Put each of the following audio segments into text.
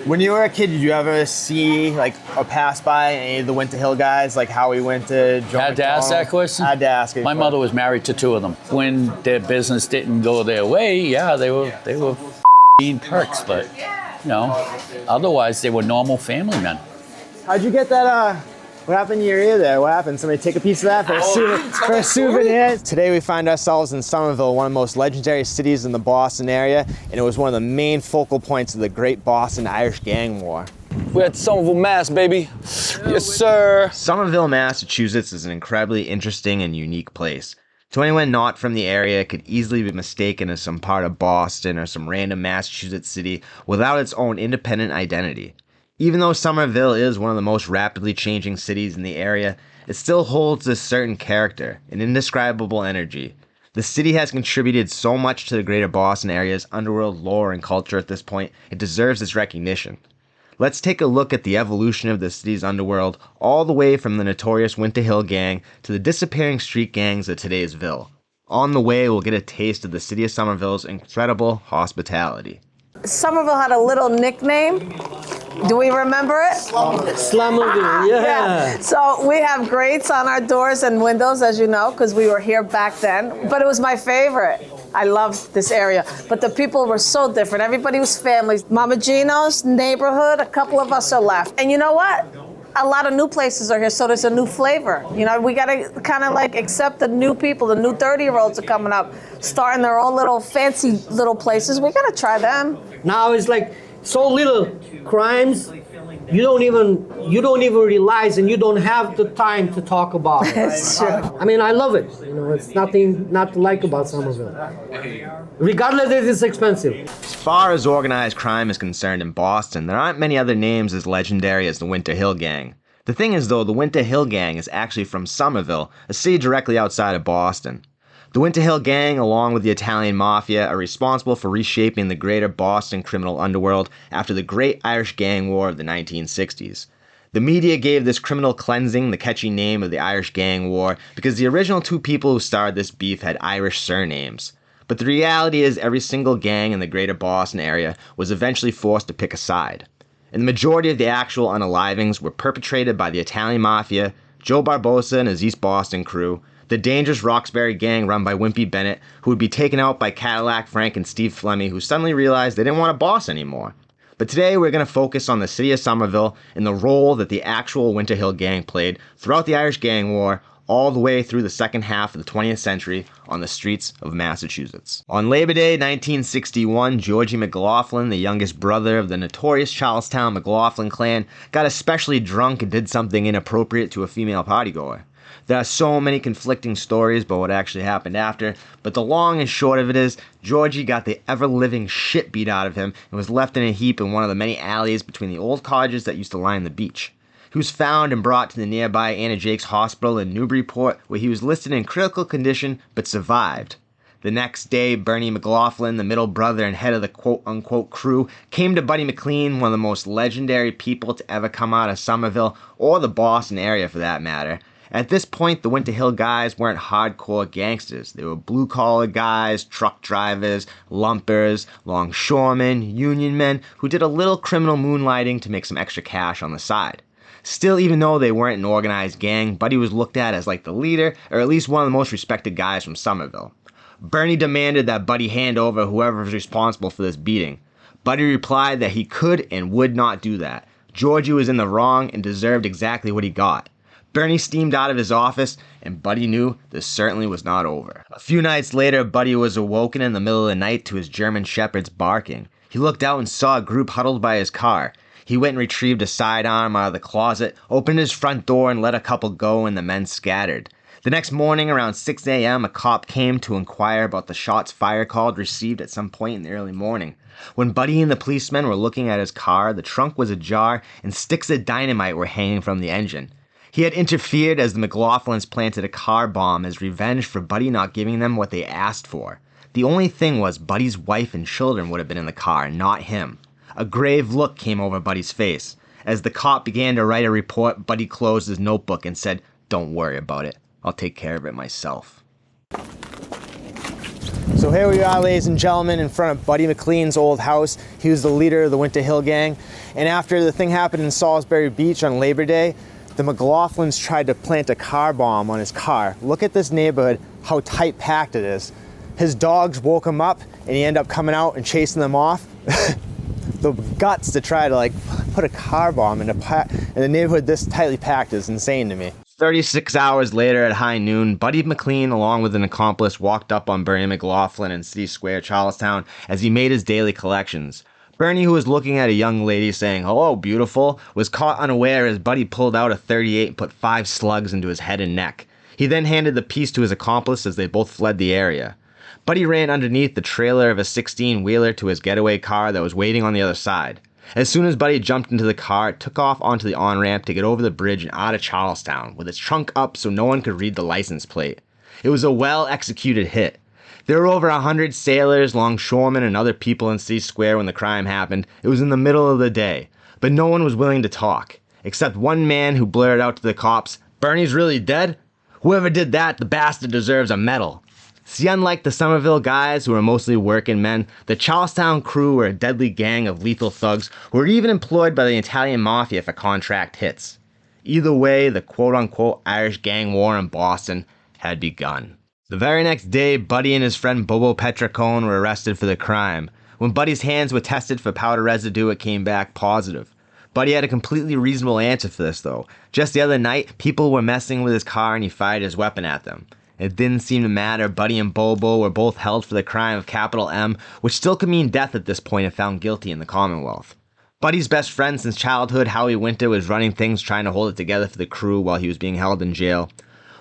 When you were a kid, did you ever see like or pass by any of the Winter Hill guys, like how we went to Joe Had to ask that question? I had to ask. My mother was married to 2 of them. When their business didn't go their way, yeah, they were being perks, but you know, otherwise they were normal family men. How'd you get that? What happened to your ear there? What happened? Somebody take a piece of that for a souvenir? Today we find ourselves in Somerville, one of the most legendary cities in the Boston area, and it was one of the main focal points of the Great Boston Irish Gang War. We're at Somerville, Mass, baby. Yes, sir. Somerville, Massachusetts is an incredibly interesting and unique place. To anyone not from the area, it could easily be mistaken as some part of Boston or some random Massachusetts city without its own independent identity. Even though Somerville is one of the most rapidly changing cities in the area, it still holds this certain character, an indescribable energy. The city has contributed so much to the greater Boston area's underworld lore and culture at this point, it deserves its recognition. Let's take a look at the evolution of the city's underworld, all the way from the notorious Winter Hill Gang to the disappearing street gangs of today's Ville. On the way, we'll get a taste of the city of Somerville's incredible hospitality. Somerville had a little nickname. Do we remember it? Slummerville, yeah. So we have grates on our doors and windows, as you know, because we were here back then. But it was my favorite. I loved this area. But the people were so different. Everybody was families. Mama Gina's neighborhood, a couple of us are left. And you know what? A lot of new places are here, so there's a new flavor. You know, we gotta kind of like accept the new people. The new 30-year-olds are coming up, starting their own little fancy little places. We gotta try them. Now it's like so little crimes. You don't even realize, and you don't have the time to talk about it. That's true. I mean, I love it. You know, it's nothing not to like about Somerville. Regardless, it is expensive. As far as organized crime is concerned in Boston, there aren't many other names as legendary as the Winter Hill Gang. The thing is though, the Winter Hill Gang is actually from Somerville, a city directly outside of Boston. The Winter Hill Gang, along with the Italian Mafia, are responsible for reshaping the greater Boston criminal underworld after the Great Irish Gang War of the 1960s. The media gave this criminal cleansing the catchy name of the Irish Gang War because the original 2 people who started this beef had Irish surnames. But the reality is every single gang in the greater Boston area was eventually forced to pick a side. And the majority of the actual unalivings were perpetrated by the Italian Mafia, Joe Barbosa and his East Boston crew, the dangerous Roxbury gang run by Wimpy Bennett, who would be taken out by Cadillac Frank and Steve Flemmi, who suddenly realized they didn't want a boss anymore. But today we're going to focus on the city of Somerville and the role that the actual Winter Hill Gang played throughout the Irish Gang War, all the way through the second half of the 20th century on the streets of Massachusetts. On Labor Day 1961, Georgie McLaughlin, the youngest brother of the notorious Charlestown McLaughlin clan, got especially drunk and did something inappropriate to a female partygoer. There are so many conflicting stories about what actually happened after, but the long and short of it is, Georgie got the ever-living shit beat out of him and was left in a heap in one of the many alleys between the old cottages that used to line the beach. He was found and brought to the nearby Anna Jakes Hospital in Newburyport, where he was listed in critical condition but survived. The next day, Bernie McLaughlin, the middle brother and head of the quote-unquote crew, came to Buddy McLean, one of the most legendary people to ever come out of Somerville, or the Boston area for that matter. At this point, the Winter Hill guys weren't hardcore gangsters. They were blue-collar guys, truck drivers, lumpers, longshoremen, union men who did a little criminal moonlighting to make some extra cash on the side. Still, even though they weren't an organized gang, Buddy was looked at as like the leader, or at least one of the most respected guys from Somerville. Bernie demanded that Buddy hand over whoever was responsible for this beating. Buddy replied that he could and would not do that. Georgie was in the wrong and deserved exactly what he got. Bernie steamed out of his office, and Buddy knew this certainly was not over. A few nights later, Buddy was awoken in the middle of the night to his German Shepherd's barking. He looked out and saw a group huddled by his car. He went and retrieved a sidearm out of the closet, opened his front door, and let a couple go, and the men scattered. The next morning, around 6 a.m., a cop came to inquire about the shots fired call received at some point in the early morning. When Buddy and the policemen were looking at his car, the trunk was ajar, and sticks of dynamite were hanging from the engine. He had interfered as the McLaughlins planted a car bomb as revenge for Buddy not giving them what they asked for. The only thing was Buddy's wife and children would have been in the car, not him. A grave look came over Buddy's face. As the cop began to write a report, Buddy closed his notebook and said, "Don't worry about it. I'll take care of it myself." So here we are, ladies and gentlemen, in front of Buddy McLean's old house. He was the leader of the Winter Hill Gang. And after the thing happened in Salisbury Beach on Labor Day, the McLaughlins tried to plant a car bomb on his car. Look at this neighborhood, how tight packed it is. His dogs woke him up and he ended up coming out and chasing them off. The guts to try to put a car bomb in a neighborhood this tightly packed is insane to me. 36 hours later at high noon, Buddy McLean, along with an accomplice, walked up on Bernie McLaughlin in City Square, Charlestown, as he made his daily collections. Bernie, who was looking at a young lady saying, "Hello, beautiful," was caught unaware as Buddy pulled out a .38 and put 5 slugs into his head and neck. He then handed the piece to his accomplice as they both fled the area. Buddy ran underneath the trailer of a 16-wheeler to his getaway car that was waiting on the other side. As soon as Buddy jumped into the car, it took off onto the on-ramp to get over the bridge and out of Charlestown, with its trunk up so no one could read the license plate. It was a well-executed hit. There were over 100 sailors, longshoremen, and other people in City Square when the crime happened. It was in the middle of the day, but no one was willing to talk, except one man who blurted out to the cops, "Bernie's really dead? Whoever did that, the bastard deserves a medal." See, unlike the Somerville guys, who were mostly working men, the Charlestown crew were a deadly gang of lethal thugs who were even employed by the Italian mafia for contract hits. Either way, the quote-unquote Irish gang war in Boston had begun. The very next day, Buddy and his friend Bobo Petricone were arrested for the crime. When Buddy's hands were tested for powder residue, it came back positive. Buddy had a completely reasonable answer for this, though. Just the other night, people were messing with his car and he fired his weapon at them. It didn't seem to matter. Buddy and Bobo were both held for the crime of capital M, which still could mean death at this point if found guilty in the Commonwealth. Buddy's best friend since childhood, Howie Winter, was running things trying to hold it together for the crew while he was being held in jail.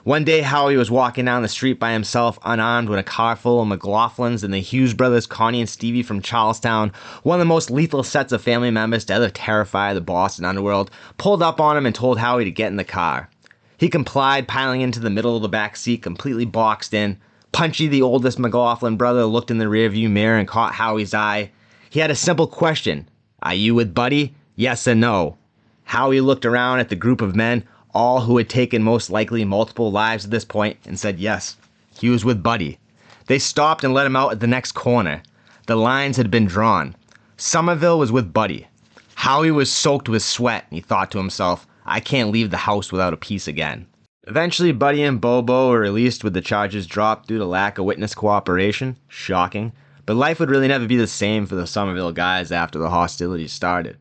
One day, Howie was walking down the street by himself, unarmed, when a car full of McLaughlins and the Hughes brothers, Connie and Stevie from Charlestown, one of the most lethal sets of family members to ever terrify the Boston underworld, pulled up on him and told Howie to get in the car. He complied, piling into the middle of the back seat, completely boxed in. Punchy, the oldest McLaughlin brother, looked in the rearview mirror and caught Howie's eye. He had a simple question. "Are you with Buddy? Yes or no?" Howie looked around at the group of men, all who had taken most likely multiple lives at this point, and said yes, he was with Buddy. They stopped and let him out at the next corner. The lines had been drawn. Somerville was with Buddy. Howie was soaked with sweat, and he thought to himself, "I can't leave the house without a piece again." Eventually, Buddy and Bobo were released with the charges dropped due to lack of witness cooperation. Shocking. But life would really never be the same for the Somerville guys after the hostilities started.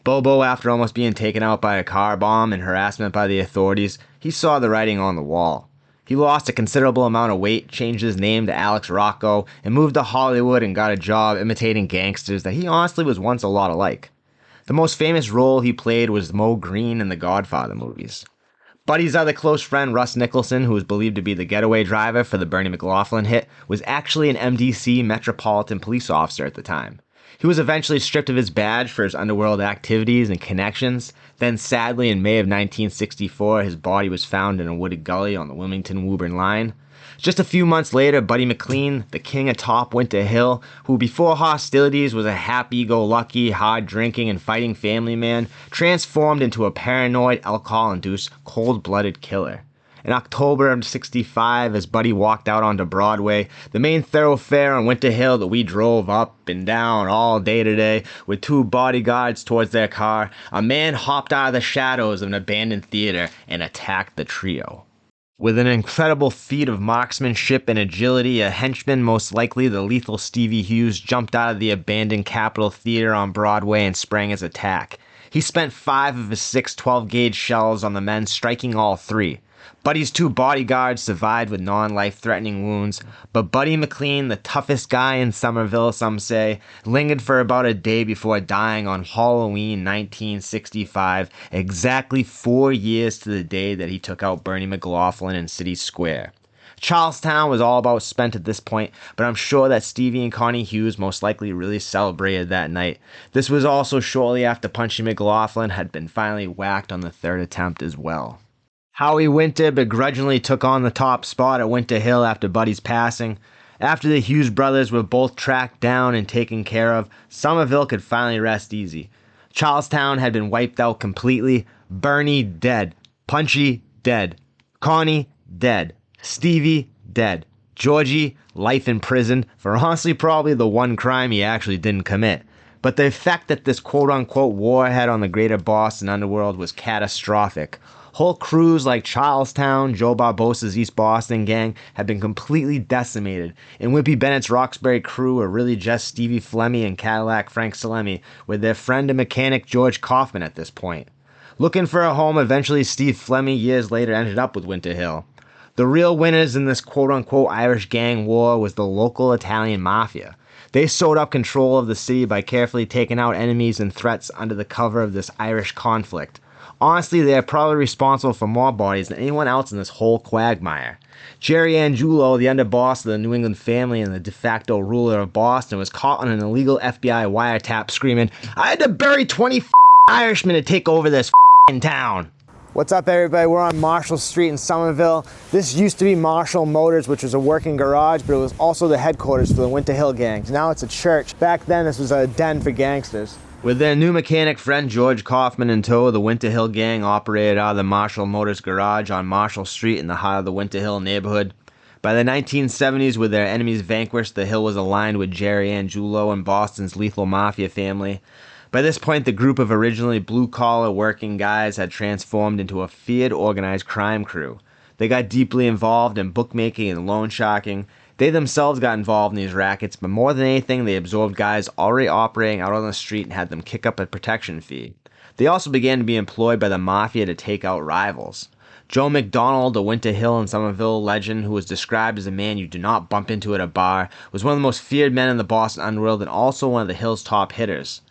Bobo, after almost being taken out by a car bomb and harassment by the authorities, he saw the writing on the wall. He lost a considerable amount of weight, changed his name to Alex Rocco, and moved to Hollywood and got a job imitating gangsters that he honestly was once a lot alike. The most famous role he played was Moe Greene in the Godfather movies. Buddy's other close friend, Russ Nicholson, who was believed to be the getaway driver for the Bernie McLaughlin hit, was actually an MDC Metropolitan Police officer at the time. He was eventually stripped of his badge for his underworld activities and connections. Then, sadly, in May of 1964, his body was found in a wooded gully on the Wilmington-Woburn line. Just a few months later, Buddy McLean, the king atop Winter Hill, who before hostilities was a happy-go-lucky, hard-drinking and fighting family man, transformed into a paranoid, alcohol-induced, cold-blooded killer. In October of '65, as Buddy walked out onto Broadway, the main thoroughfare on Winter Hill that we drove up and down all day today, with 2 bodyguards towards their car, a man hopped out of the shadows of an abandoned theater and attacked the trio. With an incredible feat of marksmanship and agility, a henchman, most likely the lethal Stevie Hughes, jumped out of the abandoned Capitol Theater on Broadway and sprang his attack. He spent 5 of his 6 12-gauge shells on the men, striking all 3. Buddy's 2 bodyguards survived with non-life-threatening wounds, but Buddy McLean, the toughest guy in Somerville, some say, lingered for about a day before dying on Halloween 1965, exactly 4 years to the day that he took out Bernie McLaughlin in City Square. Charlestown was all about spent at this point, but I'm sure that Stevie and Connie Hughes most likely really celebrated that night. This was also shortly after Punchy McLaughlin had been finally whacked on the 3rd attempt as well. Howie Winter begrudgingly took on the top spot at Winter Hill after Buddy's passing. After the Hughes brothers were both tracked down and taken care of, Somerville could finally rest easy. Charlestown had been wiped out completely. Bernie dead. Punchy dead. Connie dead. Stevie dead. Georgie, life in prison for honestly probably the one crime he actually didn't commit. But the effect that this quote-unquote war had on the greater Boston underworld was catastrophic. Whole crews like Charlestown, Joe Barbossa's East Boston gang had been completely decimated, and Wimpy Bennett's Roxbury crew were really just Stevie Flemmi and Cadillac Frank Salemi with their friend and mechanic George Kaufman at this point. Looking for a home, eventually Steve Flemmi years later ended up with Winter Hill. The real winners in this quote-unquote Irish gang war was the local Italian mafia. They sewed up control of the city by carefully taking out enemies and threats under the cover of this Irish conflict. Honestly, they are probably responsible for more bodies than anyone else in this whole quagmire. Jerry Angiulo, the underboss of the New England family and the de facto ruler of Boston, was caught on an illegal FBI wiretap screaming, "I had to bury 20 Irishmen to take over this town." What's up, everybody? We're on Marshall Street in Somerville. This used to be Marshall Motors, which was a working garage, but it was also the headquarters for the Winter Hill gangs. Now it's a church. Back then, this was a den for gangsters. With their new mechanic friend George Kaufman in tow, the Winter Hill gang operated out of the Marshall Motors garage on Marshall Street in the heart of the Winter Hill neighborhood. By the 1970s, with their enemies vanquished, the Hill was aligned with Jerry Angiulo and Boston's lethal mafia family. By this point, the group of originally blue-collar working guys had transformed into a feared organized crime crew. They got deeply involved in bookmaking and loan sharking. They themselves got involved in these rackets, but more than anything, they absorbed guys already operating out on the street and had them kick up a protection fee. They also began to be employed by the mafia to take out rivals. Joe McDonald, a Winter Hill and Somerville legend who was described as a man you do not bump into at a bar, was one of the most feared men in the Boston underworld and also one of the Hill's top hitters.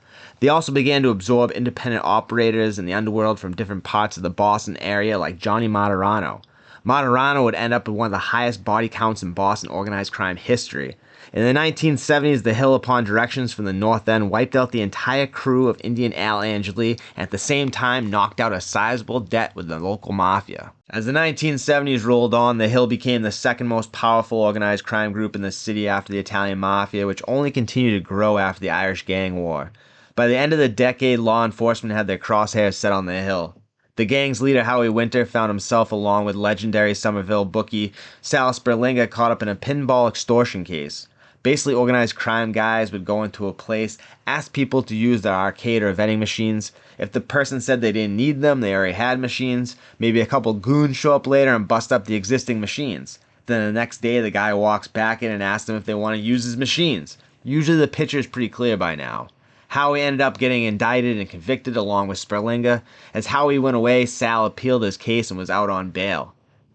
They also began to absorb independent operators in the underworld from different parts of the Boston area like Johnny Martorano. Martorano would end up with one of the highest body counts in Boston organized crime history. In the 1970s, the Hill, upon directions from the North End, wiped out the entire crew of Indian Al Angeli and at the same time knocked out a sizable debt with the local mafia. As the 1970s rolled on, the Hill became the second most powerful organized crime group in the city after the Italian mafia, which only continued to grow after the Irish gang war. By the end of the decade, law enforcement had their crosshairs set on the Hill. The gang's leader, Howie Winter, found himself along with legendary Somerville bookie Sal Sperlinga caught up in a pinball extortion case. Basically, organized crime guys would go into a place, ask people to use their arcade or vending machines. If the person said they didn't need them, they already had machines. Maybe a couple goons show up later and bust up the existing machines. Then the next day, the guy walks back in and asks them if they want to use his machines. Usually the picture is pretty clear by now. Howie ended up getting indicted and convicted along with Sperlinga. As Howie went away, Sal appealed his case and was out on bail.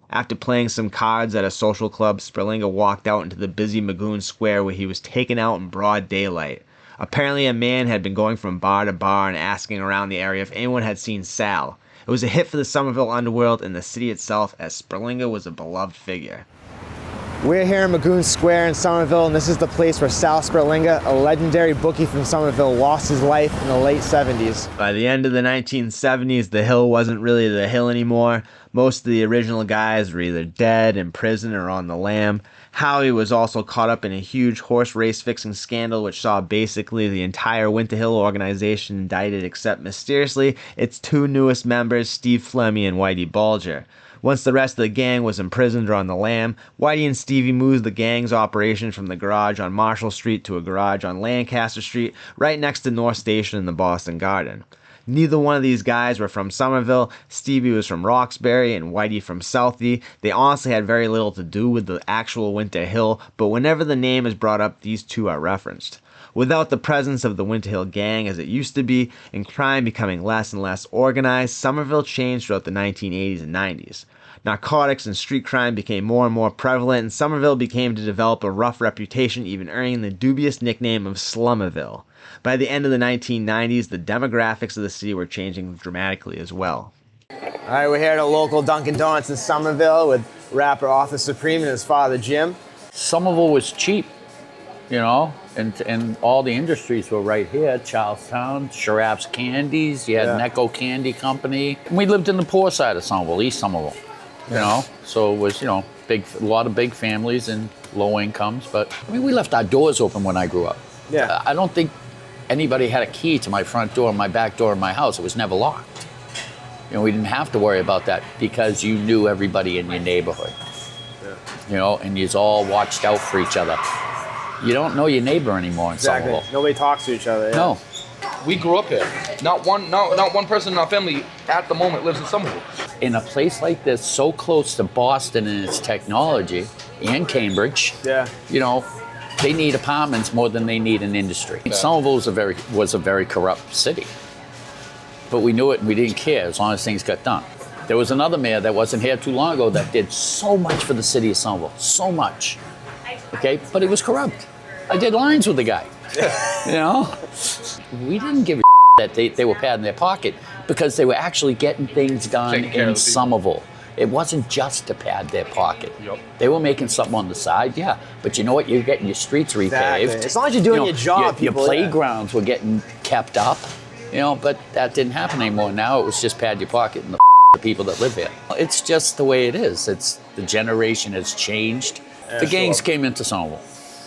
After playing some cards at a social club, Sperlinga walked out into the busy Magoon Square where he was taken out in broad daylight. Apparently a man had been going from bar to bar and asking around the area if anyone had seen Sal. It was a hit for the Somerville underworld and the city itself, as Sperlinga was a beloved figure. We're here in Magoon Square in Somerville, and this is the place where Sal Sperlinga, a legendary bookie from Somerville, lost his life in the late 70s. By the end of the 1970s, the Hill wasn't really the Hill anymore. Most of the original guys were either dead, in prison, or on the lam. Howie was also caught up in a huge horse race fixing scandal which saw basically the entire Winter Hill organization indicted except mysteriously its two newest members, Steve Flemmi and Whitey Bulger. Once the rest of the gang was imprisoned or on the lam, Whitey and Stevie moved the gang's operation from the garage on Marshall Street to a garage on Lancaster Street, right next to North Station in the Boston Garden. Neither one of these guys were from Somerville. Stevie was from Roxbury and Whitey from Southie. They honestly had very little to do with the actual Winter Hill, but whenever the name is brought up, these two are referenced. Without the presence of the Winter Hill gang as it used to be, and crime becoming less and less organized, Somerville changed throughout the 1980s and 90s. Narcotics and street crime became more and more prevalent, and Somerville became to develop a rough reputation, even earning the dubious nickname of Slummerville. By the end of the 1990s, the demographics of the city were changing dramatically as well. All right, we're here at a local Dunkin' Donuts in Somerville with rapper Arthur Supreme and his father Jim. Somerville was cheap, you know, and all the industries were right here. Charlestown, Sharap's Candies, you had Necco Candy Company. And we lived in the poor side of Somerville, East Somerville, you know, so it was, you know, a lot of big families and low incomes, but I mean, we left our doors open when I grew up. Yeah. I don't think anybody had a key to my front door, my back door in my house. It was never locked. You know, we didn't have to worry about that because you knew everybody in your neighborhood. you know, and you's all watched out for each other. You don't know your neighbor anymore in Somerville. Nobody talks to each other. Yeah. No. We grew up here. Not one person in our family at the moment lives in Somerville. In a place like this, so close to Boston and its technology, and Cambridge, you know, they need apartments more than they need an industry. Yeah. Somerville was a very corrupt city, but we knew it and we didn't care as long as things got done. There was another mayor that wasn't here too long ago that did so much for the city of Somerville, so much, okay? But he was corrupt. I did lines with the guy, you know? We didn't give a that they were padding their pocket because they were actually getting things done in Somerville. It wasn't just to pad their pocket. Yep. They were making something on the side, yeah. But you know what? You're getting your streets repaved. Exactly. As long as you're doing your job, your playgrounds were getting kept up, you know, but that didn't happen anymore. Now it was just pad your pocket and the people that live here. It's just the way it is. It's the generation has changed. The gangs came into Somerville.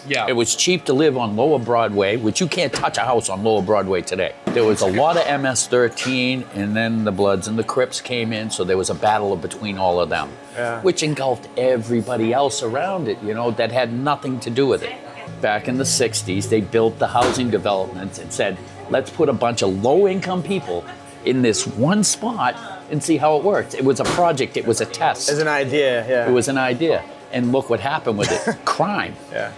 Yeah. It was cheap to live on Lower Broadway, which you can't touch a house on Lower Broadway today. There was a lot of MS-13, and then the Bloods and the Crips came in, so there was a battle between all of them, which engulfed everybody else around it, you know, that had nothing to do with it. Back in the 60s, they built the housing developments and said, let's put a bunch of low-income people in this one spot and see how it works. It was a project, it was a test. It's an idea, yeah. It was an idea. And look what happened with it, crime. Yeah.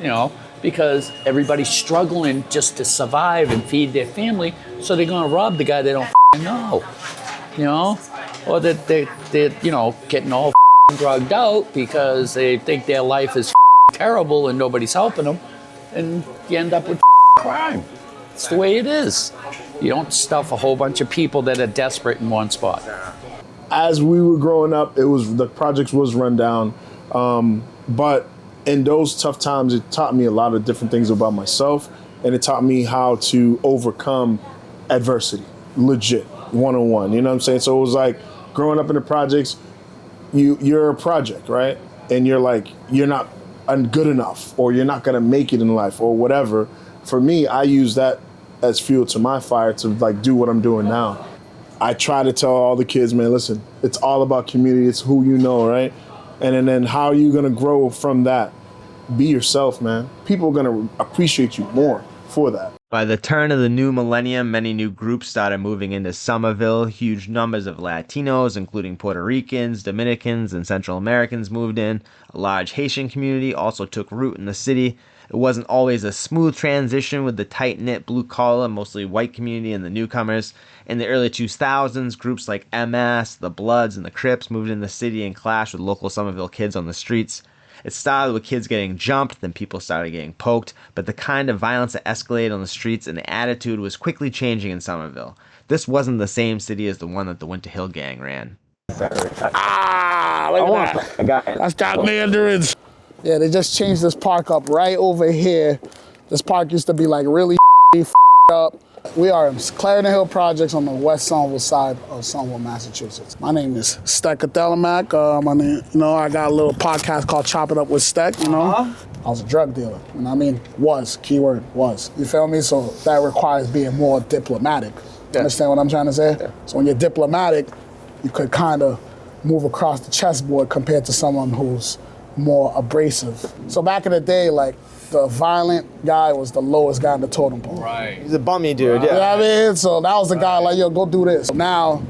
You know, because everybody's struggling just to survive and feed their family, so they're gonna rob the guy they don't know, you know? Or that they're, you know, getting all drugged out because they think their life is terrible and nobody's helping them, and you end up with crime. It's the way it is. You don't stuff a whole bunch of people that are desperate in one spot. As we were growing up, the projects was run down, but in those tough times, it taught me a lot of different things about myself, and it taught me how to overcome adversity, legit, one-on-one, you know what I'm saying? So it was like, growing up in the projects, you're a project, right? And you're like, you're not good enough, or you're not gonna make it in life, or whatever. For me, I use that as fuel to my fire to like do what I'm doing now. I try to tell all the kids, man, listen, it's all about community, it's who you know, right? And then how are you gonna grow from that? Be yourself, man. People are gonna appreciate you more for that. By the turn of the new millennium, many new groups started moving into Somerville. Huge numbers of Latinos, including Puerto Ricans, Dominicans, and Central Americans moved in. A large Haitian community also took root in the city. It wasn't always a smooth transition with the tight-knit, blue-collar, mostly white community and the newcomers. In the early 2000s, groups like MS, the Bloods, and the Crips moved in the city and clashed with local Somerville kids on the streets. It started with kids getting jumped, then people started getting poked, but the kind of violence that escalated on the streets and the attitude was quickly changing in Somerville. This wasn't the same city as the one that the Winter Hill Gang ran. Look at that. That's got mandarins. Yeah, they just changed this park up right over here. This park used to be like really up. We are in Clarendon Hill Projects on the West Somerville side of Somerville, Massachusetts. My name is STECA'S. I got a little podcast called Chop It Up with Stec, you know? I was a drug dealer, you know what I mean? Was, keyword, was. You feel me? So that requires being more diplomatic. Yeah. Understand what I'm trying to say? Yeah. So when you're diplomatic, you could kind of move across the chessboard compared to someone who's more abrasive. So back in the day, like, the violent guy was the lowest guy in the totem pole. Right. He's a bummy dude, yeah. You know what I mean? So that was the guy like, yo, go do this. Now,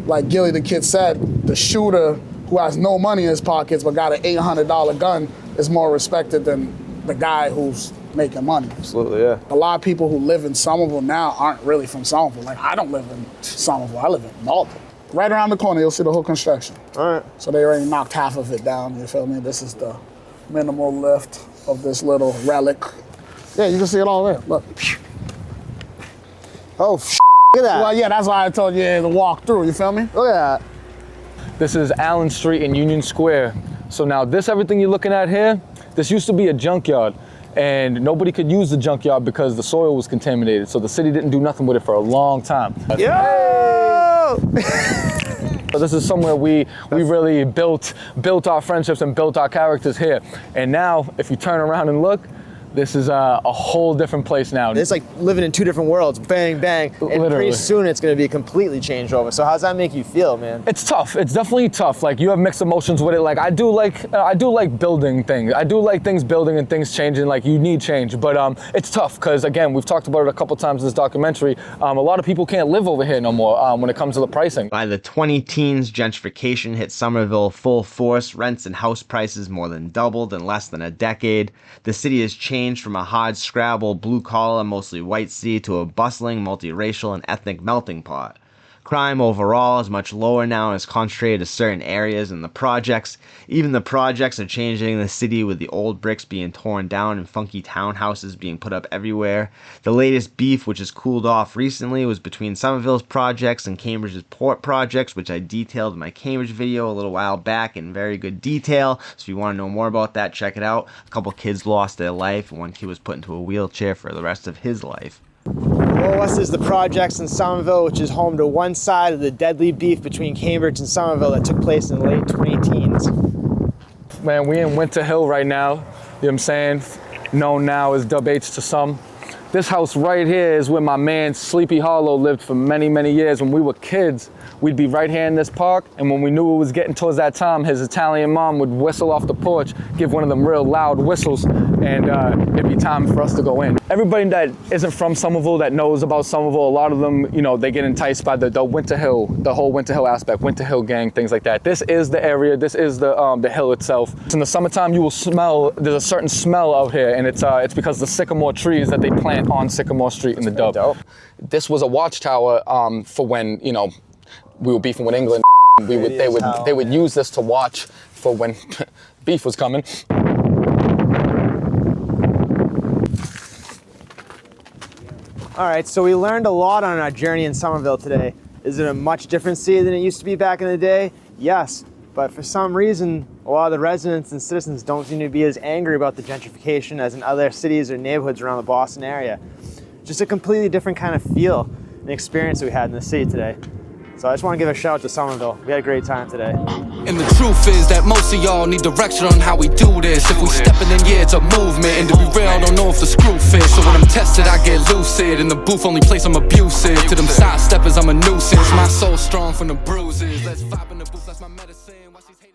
like Gilly the kid said, the shooter who has no money in his pockets but got an $800 gun is more respected than the guy who's making money. Absolutely, yeah. A lot of people who live in Somerville now aren't really from Somerville. Like, I don't live in Somerville, I live in Malta. Right around the corner, you'll see the whole construction. All right. So they already knocked half of it down, you feel me? This is the minimal lift of this little relic. Yeah, you can see it all there, look. Oh, look at that. Well, yeah, that's why I told you to walk through, you feel me? Look at that. This is Allen Street in Union Square. So now everything you're looking at here, this used to be a junkyard, and nobody could use the junkyard because the soil was contaminated. So the city didn't do nothing with it for a long time. Yo! So this is somewhere we really built our friendships and built our characters here. And now, if you turn around and look, This is a whole different place now. It's like living in two different worlds, bang, bang. And Literally. pretty soon it's gonna be completely changed over. So how's that make you feel, man? It's tough. It's definitely tough. Like, you have mixed emotions with it. Like, I do like building things. I do like things building and things changing. Like, you need change, but it's tough because, again, we've talked about it a couple times in this documentary. A lot of people can't live over here no more when it comes to the pricing. By the 2010s, gentrification hit Somerville full force. Rents and house prices more than doubled in less than a decade. The city has changed from a hard-scrabble, blue-collar, mostly white city to a bustling, multiracial, and ethnic melting pot. Crime overall is much lower now and is concentrated to certain areas in the projects. Even the projects are changing the city, with the old bricks being torn down and funky townhouses being put up everywhere. The latest beef, which has cooled off recently, was between Somerville's projects and Cambridge's port projects, which I detailed in my Cambridge video a little while back in very good detail. So if you want to know more about that, check it out. A couple kids lost their life, and one kid was put into a wheelchair for the rest of his life. Below us is the projects in Somerville, which is home to one side of the deadly beef between Cambridge and Somerville that took place in the late 2010s. Man, we in Winter Hill right now, you know what I'm saying? Known now as Dub H to some. This house right here is where my man Sleepy Hollow lived for many, many years. When we were kids, we'd be right here in this park, and when we knew it was getting towards that time, his Italian mom would whistle off the porch, give one of them real loud whistles, and it'd be time for us to go in. Everybody that isn't from Somerville, that knows about Somerville, a lot of them, you know, they get enticed by the Winter Hill, the whole Winter Hill aspect, Winter Hill gang, things like that. This is the area, this is the hill itself. In the summertime, you will smell, there's a certain smell out here, and it's because of the sycamore trees that they plant on Sycamore Street in the Dub. This was a watchtower for when, you know, we were beefing with England. They would use this to watch for when beef was coming. All right, so we learned a lot on our journey in Somerville today. Is it a much different city than it used to be back in the day? Yes, but for some reason, a lot of the residents and citizens don't seem to be as angry about the gentrification as in other cities or neighborhoods around the Boston area. Just a completely different kind of feel and experience that we had in the city today. So I just want to give a shout out to Somerville. We had a great time today. And the truth is that most of y'all need direction on how we do this. If we stepping in, yeah, it's a movement. And to be real, I don't know if the screw fits. So when I'm tested, I get lucid. In the booth, only place I'm abusive. To them sidesteppers, I'm a nuisance. My soul strong from the bruises. Let's vibe in the booth, that's my medicine. Watch these haters